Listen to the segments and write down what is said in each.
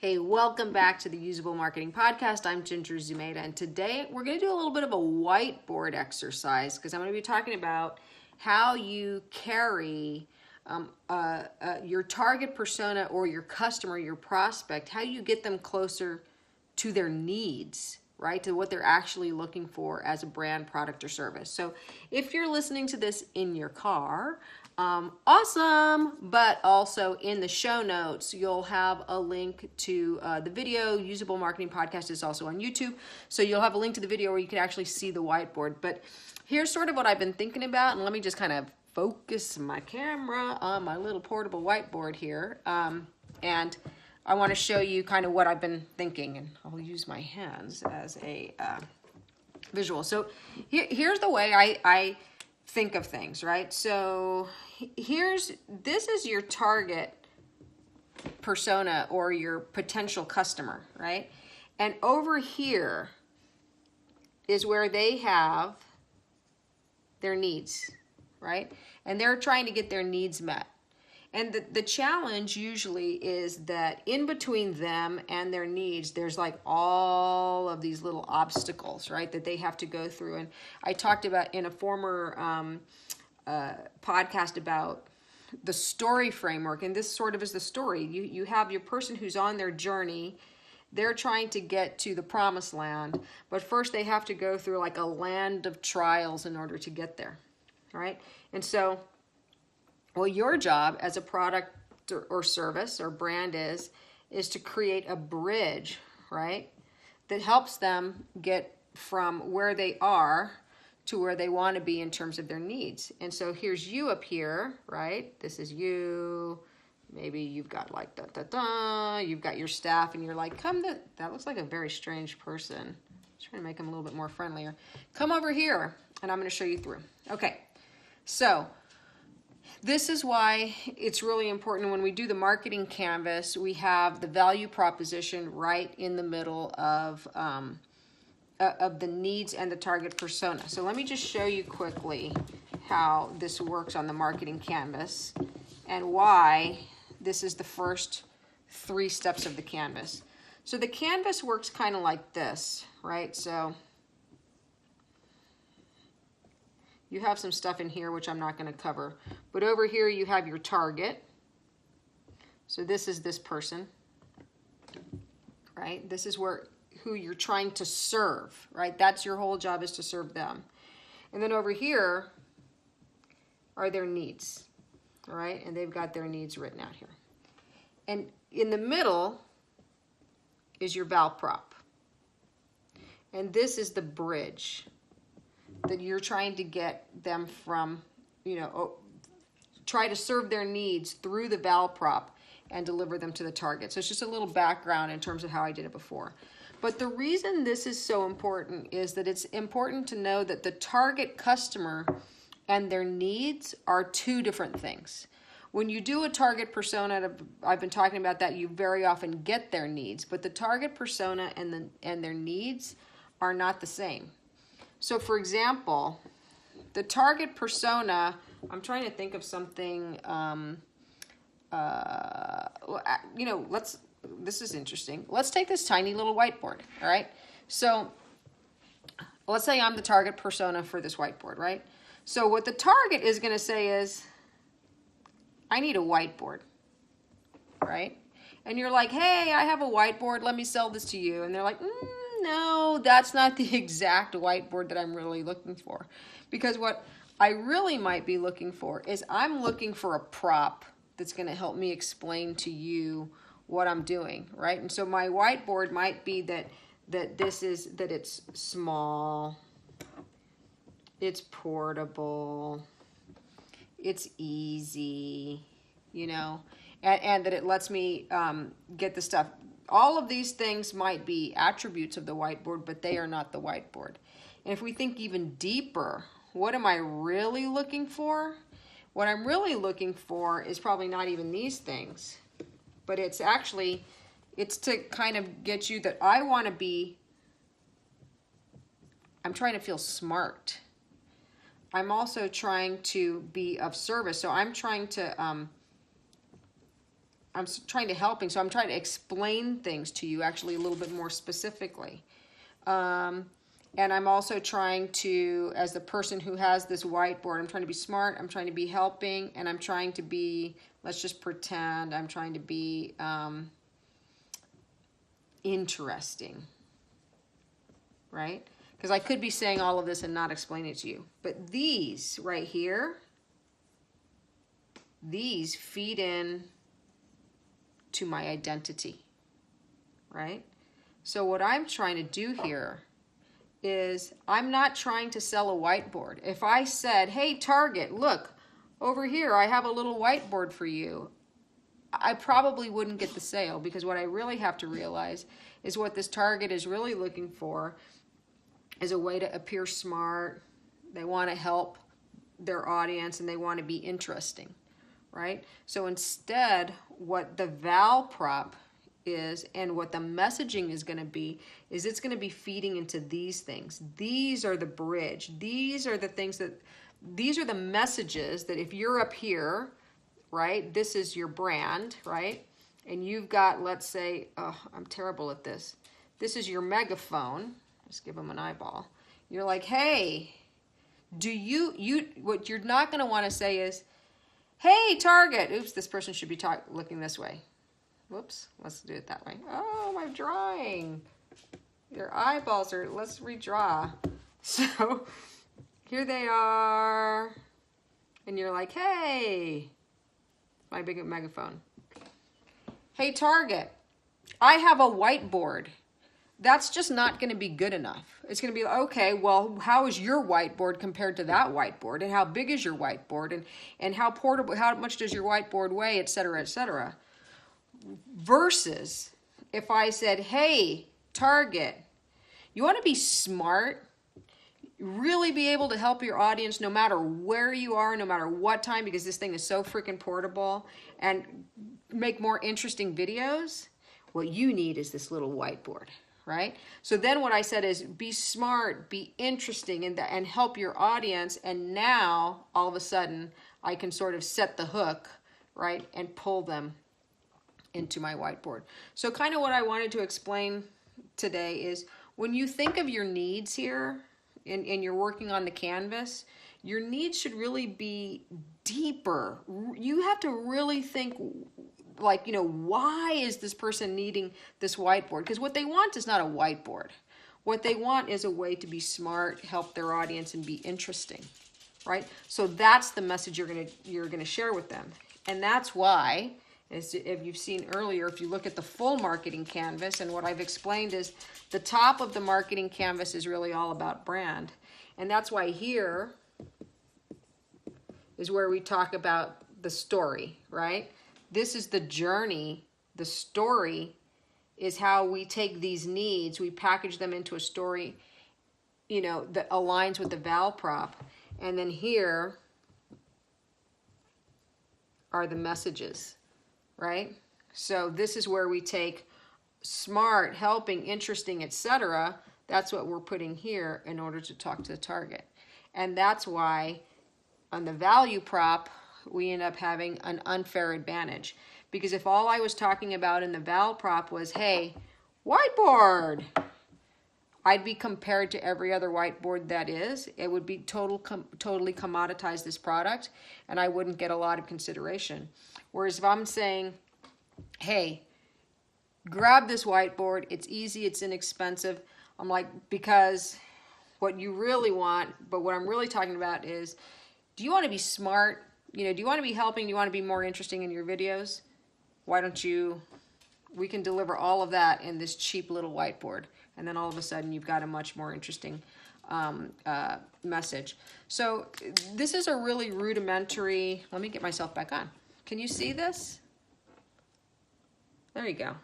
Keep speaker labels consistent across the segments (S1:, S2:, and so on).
S1: Hey, welcome back to the Usable Marketing Podcast. I'm Ginger Zumeda, and today we're going to do a little bit of a whiteboard exercise because I'm going to be talking about how you carry your target persona or your customer, your prospect, how you get them closer to their needs, right? To what they're actually looking for as a brand, product, or service. So if you're listening to this in your car, awesome, but also in the show notes, you'll have a link to the video. Usable Marketing Podcast is also on YouTube. So you'll have a link to the video where you can actually see the whiteboard. But here's sort of what I've been thinking about. And let me just kind of focus my camera on my little portable whiteboard here. And I want to show you kind of what I've been thinking. And I'll use my hands as a visual. So here's the way I think of things, right? So this is your target persona or your potential customer, right? And over here is where they have their needs, right? And they're trying to get their needs met. And the challenge usually is that in between them and their needs, there's like all of these little obstacles, right, that they have to go through. And I talked about in a former podcast about the story framework, and this sort of is the story. You have your person who's on their journey. They're trying to get to the promised land, but first they have to go through like a land of trials in order to get there, right? And so, well, your job as a product or service or brand is to create a bridge, right, that helps them get from where they are to where they want to be in terms of their needs. And so here's you up here, right? This is you. Maybe you've got like you've got your staff, and you're like, that looks like a very strange person. I'm trying to make them a little bit more friendlier. Come over here, and I'm going to show you through. Okay, so this is why it's really important when we do the marketing canvas, we have the value proposition right in the middle of the needs and the target persona. So let me just show you quickly how this works on the marketing canvas and why this is the first 3 steps of the canvas. So the canvas works kind of like this, right? So you have some stuff in here which I'm not going to cover. But over here you have your target. So this is this person, right? This is who you're trying to serve, right? That's your whole job, is to serve them. And then over here are their needs, all right? And they've got their needs written out here. And in the middle is your val prop. And this is the bridge that you're trying to get them from, try to serve their needs through the val prop and deliver them to the target. So it's just a little background in terms of how I did it before. But the reason this is so important is that it's important to know that the target customer and their needs are 2 different things. When you do a target persona, I've been talking about that, you very often get their needs, but the target persona and their needs are not the same. So for example, the target persona, I'm trying to think of something, this is interesting. Let's take this tiny little whiteboard, all right? So let's say I'm the target persona for this whiteboard, right? So what the target is going to say is, I need a whiteboard, right? And you're like, hey, I have a whiteboard. Let me sell this to you. And they're like, no, that's not the exact whiteboard that I'm really looking for. Because what I really might be looking for is I'm looking for a prop that's going to help me explain to you what I'm doing, right? And so my whiteboard might be that it's small, it's portable, it's easy, and that it lets me get the stuff. All of these things might be attributes of the whiteboard, but they are not the whiteboard. And if we think even deeper, what am I really looking for? What I'm really looking for is probably not even these things, but it's to kind of get you that I'm trying to feel smart. I'm also trying to be of service. So I'm trying to trying to helping, so I'm trying to explain things to you actually a little bit more specifically. And I'm also trying to, as the person who has this whiteboard, I'm trying to be smart, I'm trying to be helping, and I'm trying to be, let's just pretend, I'm trying to be interesting, right? Because I could be saying all of this and not explaining it to you. But these right here, these feed in to my identity, right? So what I'm trying to do here is I'm not trying to sell a whiteboard. If I said, hey, Target, look, over here, I have a little whiteboard for you, I probably wouldn't get the sale, because what I really have to realize is what this Target is really looking for is a way to appear smart. They want to help their audience and they want to be interesting, right? So instead, what the val prop is and what the messaging is going to be is it's going to be feeding into these things. These are the bridge. These are the things that, these are the messages that if you're up here, right, this is your brand, right? And you've got, let's say, oh, I'm terrible at this. This is your megaphone. Just give them an eyeball. You're like, hey, do you what you're not going to want to say is, hey, Target. Oops, this person should be looking this way. Whoops, let's do it that way. Oh, my drawing. Their eyeballs are, let's redraw. So here they are. And you're like, hey, my big megaphone. Hey, Target, I have a whiteboard. That's just not going to be good enough. It's going to be, okay, well, how is your whiteboard compared to that whiteboard? And how big is your whiteboard? And how portable, how much does your whiteboard weigh, et cetera, et cetera. Versus if I said, hey, Target, you want to be smart, really be able to help your audience no matter where you are, no matter what time, because this thing is so freaking portable, and make more interesting videos, what you need is this little whiteboard, right? So then what I said is be smart, be interesting, and help your audience, and now all of a sudden I can sort of set the hook, right, and pull them into my whiteboard. So kind of what I wanted to explain today is when you think of your needs here and you're working on the canvas, your needs should really be deeper. You have to really think like, you know, why is this person needing this whiteboard? Because what they want is not a whiteboard. What they want is a way to be smart, help their audience, and be interesting, right? So that's the message you're gonna share with them. And that's why, as if you've seen earlier, if you look at the full marketing canvas, and what I've explained is the top of the marketing canvas is really all about brand. And that's why here is where we talk about the story, right? This is the journey. The story is how we take these needs, we package them into a story, you know, that aligns with the val prop. And then here are the messages, right? So this is where we take smart, helping, interesting, etc. That's what we're putting here in order to talk to the target. And that's why on the value prop, we end up having an unfair advantage. Because if all I was talking about in the val prop was, hey, whiteboard, I'd be compared to every other whiteboard that is. It would be totally commoditize this product, and I wouldn't get a lot of consideration. Whereas if I'm saying, hey, grab this whiteboard, it's easy, it's inexpensive, I'm like, because what you really want, but what I'm really talking about is, do you want to be smart? You know, do you want to be helping? Do you want to be more interesting in your videos? Why don't you, we can deliver all of that in this cheap little whiteboard. And then all of a sudden you've got a much more interesting message. So this is a really rudimentary, let me get myself back on. Can you see this? There you go.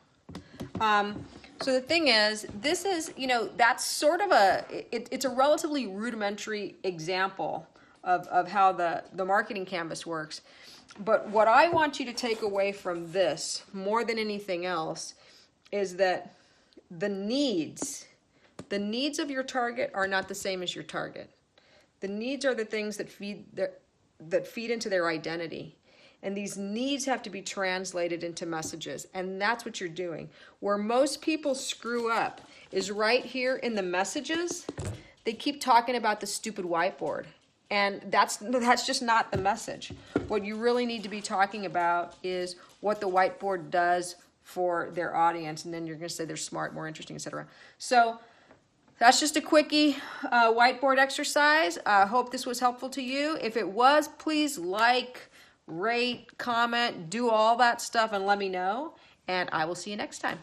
S1: So the thing is, this is, you know, that's sort of it's a relatively rudimentary example of how the marketing canvas works. But what I want you to take away from this, more than anything else, is that the needs of your target are not the same as your target. The needs are the things that feed into their identity. And these needs have to be translated into messages. And that's what you're doing. Where most people screw up is right here in the messages. They keep talking about the stupid whiteboard. And that's just not the message. What you really need to be talking about is what the whiteboard does for their audience. And then you're going to say they're smart, more interesting, etc. So that's just a quickie whiteboard exercise. I hope this was helpful to you. If it was, please like, rate, comment, do all that stuff and let me know. And I will see you next time.